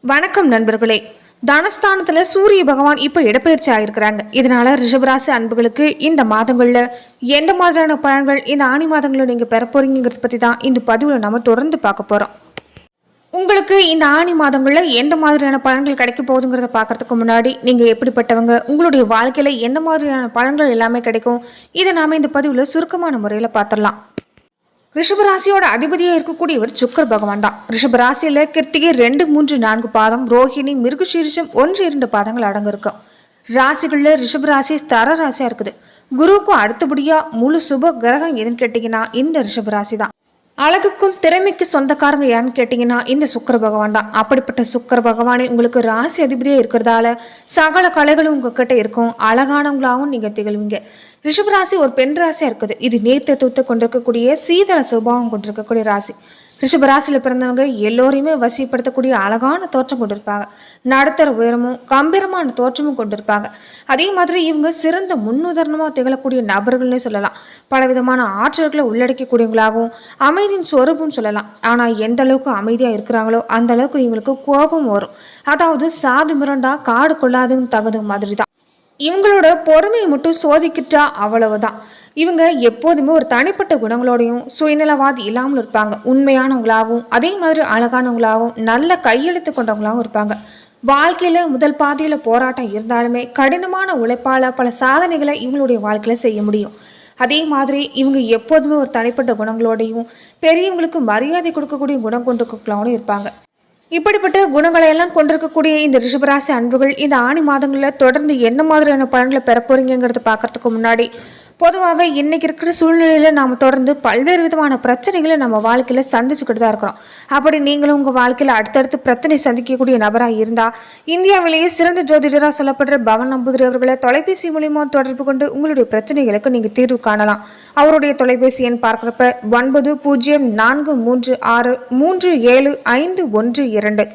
வணக்கம் நண்பர்களே. தனஸ்தானத்துல சூரிய பகவான் இப்ப இடப்பெயர்ச்சி ஆகிருக்கிறாங்க. இதனால ரிஷபராசி அன்புகளுக்கு இந்த மாதங்கள்ல எந்த மாதிரியான பலன்கள் இந்த ஆணி மாதங்கள்ல நீங்க பெற போறீங்கிறத பத்தி தான் இந்த பதிவுல நம்ம தொடர்ந்து பார்க்க போறோம். உங்களுக்கு இந்த ஆணி மாதங்கள்ல எந்த மாதிரியான பலன்கள் கிடைக்க போகுதுங்கிறத பாக்கிறதுக்கு முன்னாடி நீங்க எப்படிப்பட்டவங்க, உங்களுடைய வாழ்க்கையில எந்த மாதிரியான பலன்கள் எல்லாமே கிடைக்கும், இதை நாம இந்த பதிவுல சுருக்கமான முறையில பார்த்துடலாம். ரிஷபராசியோட அதிபதியா இருக்கக்கூடியவர் சுக்கர பகவான் தான். ரிஷபராசியில கிருத்திகை 2, 3, 4 பாதம், ரோஹிணி, மிருகசீரிஷம் 1, 2 பாதங்கள் அடங்கு இருக்கும். ராசிகள்ல ரிஷபராசி ஸ்தர ராசியா இருக்குது. குருவுக்கும் அடுத்தபடியா முழு சுப கிரகம் எதுன்னு கேட்டீங்கன்னா இந்த ரிஷபராசி தான். அழகுக்கும் திறமைக்கு சொந்தக்காரங்க யாருன்னு கேட்டீங்கன்னா இந்த சுக்கர பகவான் தான். அப்படிப்பட்ட சுக்கர பகவானே உங்களுக்கு ராசி அதிபதியா இருக்கிறதால சகல கலைகளும் உங்ககிட்ட இருக்கும். அழகானவங்களாகவும் நீங்க திகழ்வீங்க. ரிஷபராசி ஒரு பெண் ராசியா இருக்குது. இது நேர்த்தத்துவத்தை கொண்டிருக்கக்கூடிய சீதள சுபாவம் கொண்டிருக்கக்கூடிய ராசி. ரிஷபராசியில பிறந்தவங்க எல்லோரையுமே வசிப்படுத்தக்கூடிய அழகான தோற்றம் கொண்டிருப்பாங்க. நடுத்தர உயரமும் கம்பீரமான தோற்றமும் கொண்டிருப்பாங்க. அதே மாதிரி இவங்க சிறந்த முன்னுதாரணமாக திகழக்கூடிய நபர்கள்னே சொல்லலாம். பலவிதமான ஆற்றல்களை உள்ளடக்கக்கூடியவங்களாகவும் அமைதியின் சொரூபம் சொல்லலாம். ஆனால் எந்த அளவுக்கு அமைதியாக இருக்கிறாங்களோ அந்த அளவுக்கு இவங்களுக்கு கோபம் வரும். அதாவது சாது மிரண்டா காடு கொள்ளாதுன்னு தகுந்த மாதிரி தான். இவங்களோட பொறுமையை மட்டும் சோதிக்கிட்டா அவ்வளவுதான். இவங்க எப்போதுமே ஒரு தனிப்பட்ட குணங்களோடையும் சுயநலவாதி இல்லாமல் இருப்பாங்க. உண்மையானவங்களாகவும் அதே மாதிரி அழகானவங்களாகவும் நல்ல கையெழுத்து கொண்டவங்களாகவும் இருப்பாங்க. வாழ்க்கையில முதல் பாதையில போராட்டம் இருந்தாலுமே கடினமான உழைப்பால பல சாதனைகளை இவங்களுடைய வாழ்க்கையில செய்ய முடியும். அதே மாதிரி இவங்க எப்போதுமே ஒரு தனிப்பட்ட குணங்களோடையும் பெரியவங்களுக்கு மரியாதை கொடுக்கக்கூடிய குணம் கொண்டிருக்கவங்களும் இருப்பாங்க. இப்படிப்பட்ட குணங்களை எல்லாம் கொண்டிருக்கக்கூடிய இந்த ரிஷபராசி அன்புகள் இந்த ஆணி மாதங்களில் தொடர்ந்து என்ன மாதிரியான பலன்களை பெற போறீங்கிறத பார்க்கறதுக்கு முன்னாடி பொதுவாகவே இன்னைக்கு இருக்கிற சூழ்நிலையில நாம் தொடர்ந்து பல்வேறு விதமான பிரச்சனைகளை நம்ம வாழ்க்கையில சந்திச்சுக்கிட்டு தான் இருக்கிறோம். அப்படி நீங்களும் உங்க வாழ்க்கையில அடுத்தடுத்து பிரச்சனை சந்திக்கக்கூடிய நபராக இருந்தா இந்தியாவிலேயே சிறந்த ஜோதிடராக சொல்லப்படுற பவன் நம்பூதிரி அவர்களை தொலைபேசி மூலியமா தொடர்பு கொண்டு உங்களுடைய பிரச்சனைகளுக்கு நீங்க தீர்வு காணலாம். அவருடைய தொலைபேசி எண் பார்க்குறப்ப 9043637512.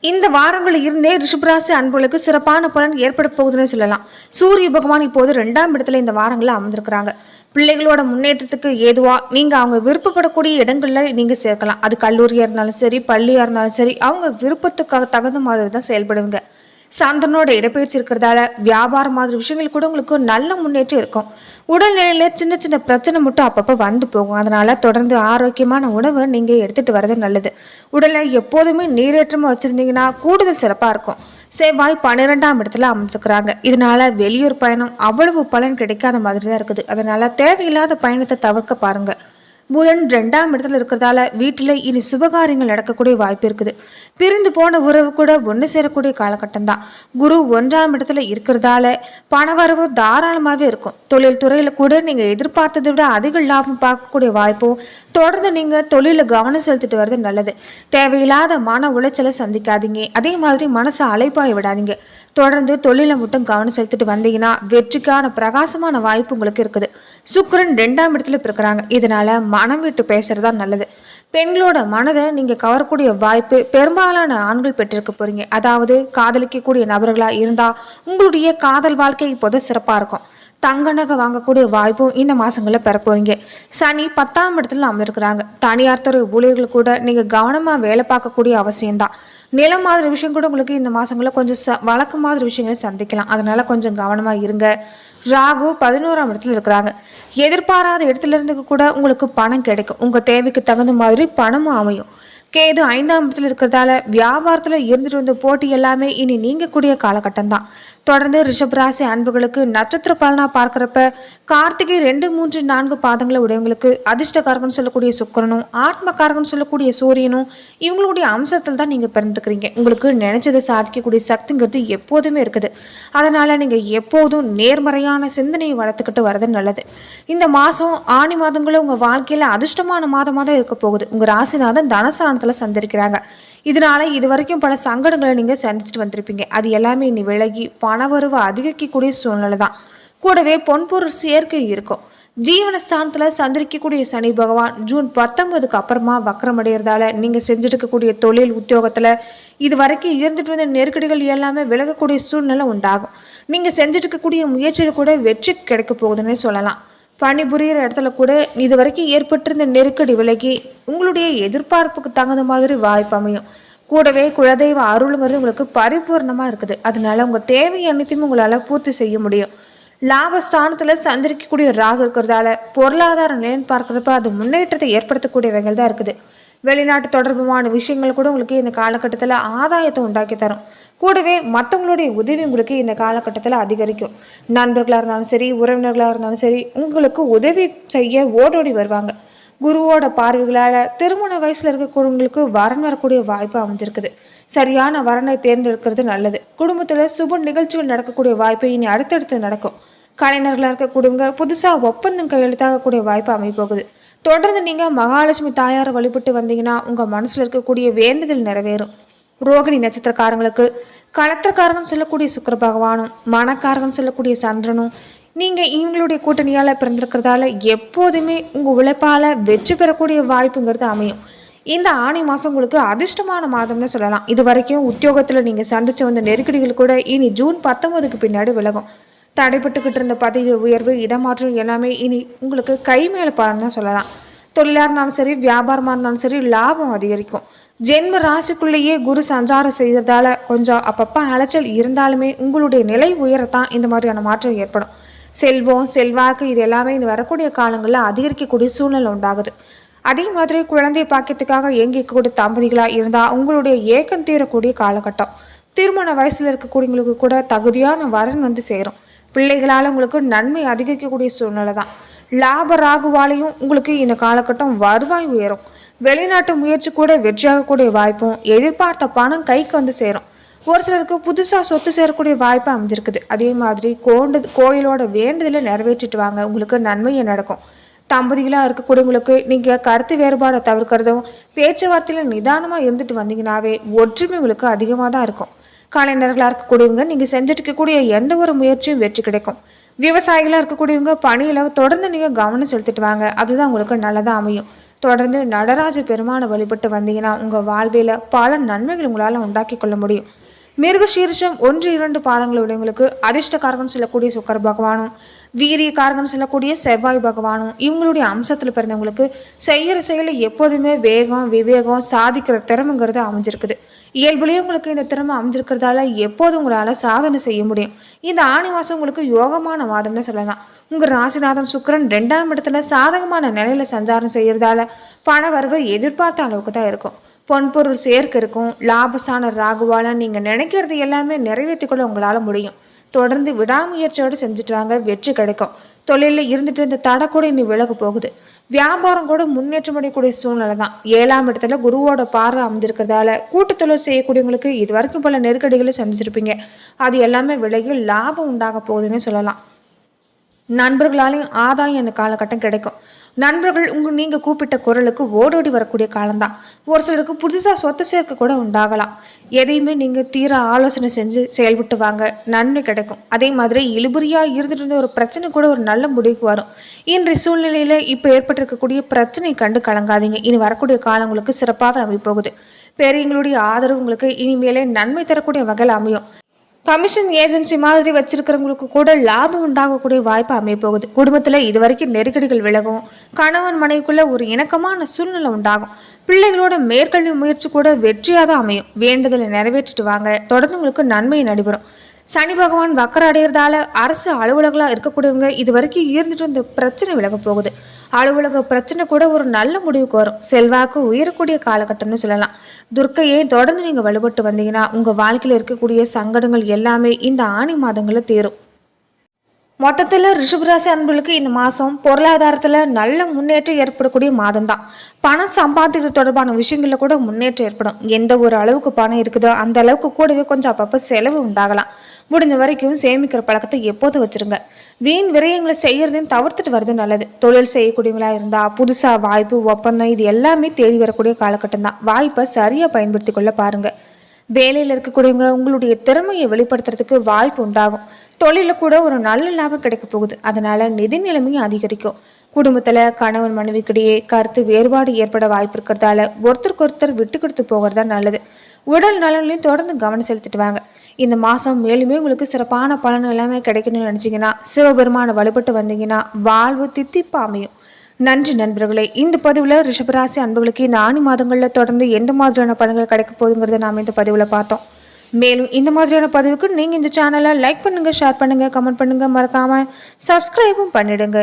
இந்த வாரங்களில் இருந்தே ரிஷபராசி அன்புகளுக்கு சிறப்பான பலன் ஏற்பட போகுதுன்னு சொல்லலாம். சூரிய பகவான் இப்போது 2ஆம் இடத்துல இந்த வாரங்களில் அமர்ந்திருக்கிறாங்க. பிள்ளைகளோட முன்னேற்றத்துக்கு ஏதுவா நீங்க அவங்க விருப்பப்படக்கூடிய இடங்கள்ல நீங்க சேர்க்கலாம். அது கல்லூரியா இருந்தாலும் சரி, பள்ளியா இருந்தாலும் சரி, அவங்க விருப்பத்துக்காக தகுந்த மாதிரி தான் செயல்படுவீங்க. சந்திரனோட இடப்பெயர்ச்சி இருக்கிறதால வியாபாரம் மாதிரி விஷயங்கள் கூட உங்களுக்கு நல்ல முன்னேற்றம் இருக்கும். உடல்நிலையில சின்ன சின்ன பிரச்சனை மட்டும் அப்பப்போ வந்து போகும். அதனால தொடர்ந்து ஆரோக்கியமான உணவை நீங்க எடுத்துட்டு வர்றது நல்லது. உடலை எப்போதுமே நீரேற்றமா வச்சிருந்தீங்கன்னா கூடுதல் சிறப்பா இருக்கும். செவ்வாய் 12ஆம் இடத்துல அமர்ந்துக்கிறாங்க. இதனால வெளியூர் பயணம் அவ்வளவு பலன் கிடைக்காத மாதிரி தான் இருக்குது. அதனால தேவையில்லாத பயணத்தை தவிர்க்க பாருங்க. புதன் 2ஆம் இடத்துல இருக்கிறதால வீட்டில் இனி சுபகாரியங்கள் நடக்கக்கூடிய வாய்ப்பு இருக்குது. பிரிந்து போன உறவு கூட ஒன்று சேரக்கூடிய காலகட்டம் தான். குரு 1ஆம் இடத்துல இருக்கிறதால பணவரவு தாராளமாகவே இருக்கும். தொழில் துறையில் கூட நீங்கள் எதிர்பார்த்ததை விட அதிக லாபம் பார்க்கக்கூடிய வாய்ப்பும் தொடர்ந்து நீங்கள் தொழிலில் கவனம் செலுத்திட்டு வர்றது நல்லது. தேவையில்லாத மன உளைச்சலை சந்திக்காதீங்க. அதே மாதிரி மனசை அலைப்பாய விடாதீங்க. தொடர்ந்து தொழிலை மட்டும் கவனம் செலுத்திட்டு வந்தீங்கன்னா வெற்றிக்கான பிரகாசமான வாய்ப்பு உங்களுக்கு இருக்குது. சுக்கிரன் 2ஆம் இடத்துல இருக்கிறாங்க. இதனால மனம் விட்டு பேசுறதா நல்லது. பெண்களோட மனதை நீங்க கவரக்கூடிய வாய்ப்பு பெரும்பாலான ஆண்கள் பெற்றிருக்க போறீங்க. அதாவது காதலிக்கக்கூடிய நபர்களா இருந்தா உங்களுடைய காதல் வாழ்க்கை இப்போது சிறப்பா இருக்கும். தங்க நகை வாங்கக்கூடிய வாய்ப்பும் இந்த மாசங்கள்ல பெற போறீங்க. சனி 10ஆம் இடத்துல அமர்ந்திருக்கிறாங்க. தனியார் துறை ஊழியர்கள் கூட நீங்க கவனமா வேலை பார்க்கக்கூடிய அவசியம்தான். நிலம் மாதிரி விஷயம் கூட உங்களுக்கு இந்த மாசங்களில் கொஞ்சம் வழக்கு மாதிரி விஷயங்களை சந்திக்கலாம். அதனால கொஞ்சம் கவனமா இருங்க. ராகு 11ஆம் இடத்துல இருக்கிறாங்க. எதிர்பாராத இடத்துல இருந்து கூட உங்களுக்கு பணம் கிடைக்கும். உங்க தேவைக்கு தகுந்த மாதிரி பணமும் அமையும். கேது 5ஆம் இடத்துல இருக்கிறதால வியாபாரத்துல இருந்துட்டு வந்த போட்டி எல்லாமே இனி நீங்கக்கூடிய காலகட்டம் தான். தொடர்ந்து ரிஷபராசி அன்புகளுக்கு நட்சத்திர பலனா பார்க்கிறப்ப கார்த்திகை 2, 3, 4 பாதங்களை உடையவங்களுக்கு அதிர்ஷ்டக்காரகன் சொல்லக்கூடிய சுக்கிரனும் ஆத்மக்காரகன் சொல்லக்கூடிய சூரியனும் இவங்களுடைய அம்சத்தில் தான் நீங்க பிறந்திருக்கிறீங்க. உங்களுக்கு நினைச்சதை சாதிக்கக்கூடிய சக்திங்கிறது எப்போதுமே இருக்குது. அதனால நீங்க எப்போதும் நேர்மறையான சிந்தனையை வளர்த்துக்கிட்டு வர்றது நல்லது. இந்த மாசம் ஆணி மாதங்களும் உங்க வாழ்க்கையில அதிர்ஷ்டமான மாதமாக தான் இருக்க போகுது. உங்க ராசிநாதன் தனஸ்தானத்துல சந்திருக்கிறாங்க. இதனால இது வரைக்கும் பல சங்கடங்களை நீங்க சந்திச்சுட்டு வந்திருப்பீங்க. அது எல்லாமே இனி விலகி பணவரவு அதிகரிக்கக்கூடிய சூழ்நிலை தான். கூடவே பொன்பொருள் சேர்க்கை இருக்கும். ஜீவனஸ்தானத்துல சந்திரிக்கக்கூடிய சனி பகவான் ஜூன் 19க்கு அப்புறமா வக்கரமடைகிறதால நீங்க செஞ்சுட்டு இருக்கக்கூடிய தொழில் உத்தியோகத்துல இது வரைக்கும் இருந்துட்டு வந்த நெருக்கடிகள் எல்லாமே விலகக்கூடிய சூழ்நிலை உண்டாகும். நீங்க செஞ்சுட்டு இருக்கக்கூடிய முயற்சியில் கூட வெற்றி கிடைக்க போகுதுன்னு சொல்லலாம். பணிபுரிகிற இடத்துல கூட இது வரைக்கும் ஏற்பட்டிருந்த நெருக்கடி விலகி உங்களுடைய எதிர்பார்ப்புக்கு தகுந்த மாதிரி வாய்ப்பு அமையும். கூடவே குலதெய்வ அருளுங்கிறது உங்களுக்கு பரிபூர்ணமாக இருக்குது. அதனால உங்கள் தேவை அனைத்தையும் உங்களால் பூர்த்தி செய்ய முடியும். லாபஸ்தானத்தில் சந்திரிக்கக்கூடிய ராகு இருக்கிறதால பொருளாதார நிலைன்னு பார்க்குறப்ப அது முன்னேற்றத்தை ஏற்படுத்தக்கூடிய வகையில் தான் இருக்குது. வெளிநாட்டு தொடர்புமான விஷயங்கள் கூட உங்களுக்கு இந்த காலகட்டத்தில் ஆதாயத்தை உண்டாக்கி தரும். கூடவே மற்றவங்களுடைய உதவி உங்களுக்கு இந்த காலகட்டத்தில் அதிகரிக்கும். நண்பர்களாக இருந்தாலும் சரி, உறவினர்களாக இருந்தாலும் சரி, உங்களுக்கு உதவி செய்ய ஓடோடி வருவாங்க. குருவோட பார்வைகளால் திருமண வயசில் இருக்கக்கூடியவங்களுக்கு வரன் வரக்கூடிய வாய்ப்பு அமைஞ்சிருக்குது. சரியான வரனை தேர்ந்தெடுக்கிறது நல்லது. குடும்பத்தில் சுப நிகழ்ச்சிகள் நடக்கக்கூடிய வாய்ப்பு இனி அடுத்தடுத்து நடக்கும். கலைஞர்களாக இருக்கக்கூடியவங்க புதுசாக ஒப்பந்தம் கையெழுத்தாகக்கூடிய வாய்ப்பு அமைப்போகுது. தொடர்ந்து நீங்கள் மகாலட்சுமி தாயாரை வழிபட்டு வந்தீங்கன்னா உங்கள் மனசில் இருக்கக்கூடிய வேண்டுதல் நிறைவேறும். ரோகிணி நட்சத்திரக்காரங்களுக்கு களத்திரக்காரங்கன்னு சொல்லக்கூடிய சுக்கிர பகவானும் மனக்காரங்கன்னு சொல்லக்கூடிய சந்திரனும் நீங்கள் இவங்களுடைய கூட்டணியால் பிறந்திருக்கிறதால எப்போதுமே உங்கள் உழைப்பால் வெற்றி பெறக்கூடிய வாய்ப்புங்கிறது அமையும். இந்த ஆணி மாதம் உங்களுக்கு அதிர்ஷ்டமான மாதம்னு சொல்லலாம். இது வரைக்கும் உத்தியோகத்தில் நீங்கள் சந்திச்சு வந்த நெருக்கடிகள் கூட இனி ஜூன் 19க்கு பின்னாடி விலகும். தடைப்பட்டுக்கிட்டு இருந்த பதவி உயர்வு, இடமாற்றம் எல்லாமே இனி உங்களுக்கு கை மேலே பாருன்னு தான் சொல்லலாம். தொழிலாக இருந்தாலும் சரி, வியாபாரமாக இருந்தாலும் சரி, லாபம் அதிகரிக்கும். ஜென்ம ராசிக்குள்ளேயே குரு சஞ்சாரம் செய்கிறதால கொஞ்சம் அப்பப்போ அலைச்சல் இருந்தாலுமே உங்களுடைய நிலை உயரத்தான் இந்த மாதிரியான மாற்றம் ஏற்படும். செல்வம், செல்வாக்கு இது எல்லாமே இனி வரக்கூடிய காலங்களில் அதிகரிக்கக்கூடிய சூழ்நிலை உண்டாகுது. அதே மாதிரி குழந்தை பாக்கியத்துக்காக இயங்கிக்கக்கூடிய தம்பதிகளாக இருந்தால் உங்களுடைய ஏக்கம் தீரக்கூடிய காலகட்டம். திருமண வயசில் இருக்கக்கூடியவங்களுக்கு கூட தகுதியான வரன் வந்து சேரும். பிள்ளைகளால் உங்களுக்கு நன்மை அதிகரிக்கக்கூடிய சூழ்நிலை தான். லாப ராகுவாலையும் உங்களுக்கு இந்த காலகட்டம் வருவாய் உயரும். வெளிநாட்டு முயற்சி கூட வெற்றியாகக்கூடிய வாய்ப்பும், எதிர்பார்த்த பணம் கைக்கு வந்து சேரும். ஒரு சிலருக்கு புதுசாக சொத்து சேரக்கூடிய வாய்ப்பு அமைஞ்சிருக்குது. அதே மாதிரி கோயிலோட வேண்டுதலை நிறைவேற்றிட்டு வாங்க, உங்களுக்கு நன்மையை நடக்கும். தம்பதிகளாக இருக்கக்கூடியவங்களுக்கு நீங்கள் கருத்து வேறுபாடை தவிர்க்கிறதும் பேச்சுவார்த்தையில் நிதானமாக இருந்துட்டு வந்தீங்கன்னாவே ஒற்றுமை உங்களுக்கு அதிகமாக தான் இருக்கும். கலைஞர்களாக இருக்கக்கூடியவங்க நீங்கள் செஞ்சுட்டு இருக்கக்கூடிய எந்த ஒரு முயற்சியும் வெற்றி கிடைக்கும். விவசாயிகளாக இருக்கக்கூடியவங்க பணியில் தொடர்ந்து நீங்கள் கவனம் செலுத்திட்டு வாங்க, அதுதான் உங்களுக்கு நல்லதாக அமையும். தொடர்ந்து நடராஜ பெருமானை வழிபட்டு வந்தீங்கன்னா உங்கள் வாழ்வில் பல நன்மைகள் உங்களால் உண்டாக்கி கொள்ள முடியும். மிருகசீரிஷம் 1-2 பாதங்கள் உள்ளவங்களுக்கு அதிர்ஷ்டக்காரகன் சொல்லக்கூடிய சுக்கர பகவானும், வீரியக்காரகன் சொல்லக்கூடிய செவ்வாய் பகவானும் இவங்களுடைய அம்சத்தில் பிறந்தவங்களுக்கு செய்கிற செயலில் எப்போதுமே வேகம், விவேகம், சாதிக்கிற திறமைங்கிறது அமைஞ்சிருக்குது. இயல்புலேயே உங்களுக்கு இந்த திறமை அமைஞ்சிருக்கிறதால எப்போதும் உங்களால் சாதனை செய்ய முடியும். இந்த ஆணி மாதம் உங்களுக்கு யோகமான மாதம்னு சொல்லலாம். உங்கள் ராசிநாதன் சுக்கிரன் 2ஆம் இடத்துல சாதகமான நிலையில் சஞ்சாரம் செய்கிறதால பண வரவு எதிர்பார்த்த அளவுக்கு தான் இருக்கும். பொன்பொருள் சேர்க்க இருக்கும். லாபசான ராகுவால் நீங்கள் நினைக்கிறது எல்லாமே நிறைவேற்றிக்கொள்ள உங்களால் முடியும். தொடர்ந்து விடாமுயற்சியோடு செஞ்சுட்டு வாங்க, வெற்றி கிடைக்கும். தொழிலில் இருந்துட்டு இந்த தடை கூட இன்னும் விலகு போகுது. வியாபாரம் கூட முன்னேற்றம் அடையக்கூடிய சூழ்நிலை தான். 7ஆம் இடத்துல குருவோட பார்வை அமைஞ்சிருக்கிறதால கூட்டு தொழில் செய்யக்கூடியவங்களுக்கு இது வரைக்கும் பல நெருக்கடிகளை சந்திச்சிருப்பீங்க. அது எல்லாமே விலகி லாபம் உண்டாக போகுதுன்னு சொல்லலாம். நண்பர்களாலையும் ஆதாயம் இந்த காலகட்டம் கிடைக்கும். நண்பர்கள் நீங்கள் கூப்பிட்ட குரலுக்கு ஓடோடி வரக்கூடிய காலம்தான். ஒரு சிலருக்கு புதுசாக சொத்து சேர்க்க கூட உண்டாகலாம். எதையுமே நீங்கள் தீர ஆலோசனை செஞ்சு செயல்பட்டு வாங்க, நன்மை கிடைக்கும். அதே மாதிரி இழுபறியாக இருந்துட்டு இருந்த ஒரு பிரச்சனை கூட ஒரு நல்ல முடிவுக்கு வரும். இன்றைய சூழ்நிலையில் இப்போ ஏற்பட்டிருக்கக்கூடிய பிரச்சனை கண்டு கலங்காதீங்க. இனி வரக்கூடிய காலம் உங்களுக்கு சிறப்பாக அமைப்போகுது. பெரியவங்களுடைய ஆதரவு உங்களுக்கு இனிமேலே நன்மை தரக்கூடிய வகையில் அமையும். கமிஷன் ஏஜென்சி மாதிரி வச்சிருக்கிறவங்களுக்கு கூட லாபம் உண்டாகக்கூடிய வாய்ப்பு அமையப்போகுது. குடும்பத்தில் இது வரைக்கும் நெருக்கடிகள் விலகும். கணவன் மனைவிக்குள்ள ஒரு இணக்கமான சூழ்நிலை உண்டாகும். பிள்ளைகளோட மேற்கல்வி முயற்சி கூட வெற்றியாக தான் அமையும். வேண்டுதலை நிறைவேற்றிட்டு வாங்க, தொடர்ந்து உங்களுக்கு நன்மை நடைபெறும். சனி பகவான் வக்கர அடைகிறதால அரசு அலுவலகளாக இருக்கக்கூடியவங்க இது வரைக்கும் இருந்துட்டு இந்த பிரச்சனை விலக போகுது. அலுவலக பிரச்சனை கூட ஒரு நல்ல முடிவுக்கு வரும். செல்வாக்கு உயரக்கூடிய காலகட்டம்னு சொல்லலாம். துர்க்கையை தொடர்ந்து நீங்கள் வழிபட்டு வந்தீங்கன்னா உங்கள் வாழ்க்கையில் இருக்கக்கூடிய சங்கடங்கள் எல்லாமே இந்த ஆணி மாதங்களில் தீரும். மொத்தத்தில் ரிஷபராசி அன்பர்களுக்கு இந்த மாதம் பொருளாதாரத்தில் நல்ல முன்னேற்றம் ஏற்படக்கூடிய மாதம் தான். பணம் சம்பாதிக்கிறது தொடர்பான விஷயங்களில் கூட முன்னேற்றம் ஏற்படும். எந்த ஒரு அளவுக்கு பணம் இருக்குதோ அந்த அளவுக்கு கூடவே கொஞ்சம் அப்பப்போ செலவு உண்டாகலாம். முடிஞ்ச வரைக்கும் சேமிக்கிற பழக்கத்தை எப்போதும் வச்சுருங்க. வீண் விரயங்களை செய்கிறதையும் தவிர்த்துட்டு வருது நல்லது. தொழில் செய்யக்கூடியவங்களா இருந்தால் புதுசாக வாய்ப்பு, ஒப்பந்தம் இது எல்லாமே தேடி வரக்கூடிய காலகட்டம் தான். வாய்ப்பை சரியாக பயன்படுத்தி கொள்ள பாருங்கள். வேலையில் இருக்கக்கூடியவங்க உங்களுடைய திறமையை வெளிப்படுத்துறதுக்கு வாய்ப்பு உண்டாகும். தொழிலில் கூட ஒரு நல்ல லாபம் கிடைக்க போகுது. அதனால நிதி நிலைமையும் அதிகரிக்கும். குடும்பத்தில் கணவன் மனைவிக்கிடையே கருத்து வேறுபாடு ஏற்பட வாய்ப்பு இருக்கிறதால ஒருத்தருக்கு ஒருத்தர் விட்டு கொடுத்து போகிறதா நல்லது. உடல் நலன்லையும் தொடர்ந்து கவனம் செலுத்திட்டு வாங்க. இந்த மாதம் மேலுமே உங்களுக்கு சிறப்பான பலன் எல்லாமே கிடைக்கணும்னு நினச்சிங்கன்னா சிவபெருமானை வழிபட்டு வந்தீங்கன்னா வாழ்வு தித்திப்பா அமையும். நன்றி நண்பர்களே. இந்த பதிவில் ரிஷபராசி அன்புகளுக்கு இந்த ஆணி மாதங்களில் தொடர்ந்து எந்த மாதிரியான பலன்கள் கிடைக்க போகுதுங்கிறத நாம் இந்த பதிவில் பார்த்தோம். மேலும் இந்த மாதிரியான பதிவுக்கு நீங்கள் இந்த சேனலை லைக் பண்ணுங்கள், ஷேர் பண்ணுங்கள், கமெண்ட் பண்ணுங்கள், மறக்காமல் சப்ஸ்கிரைபும் பண்ணிடுங்க.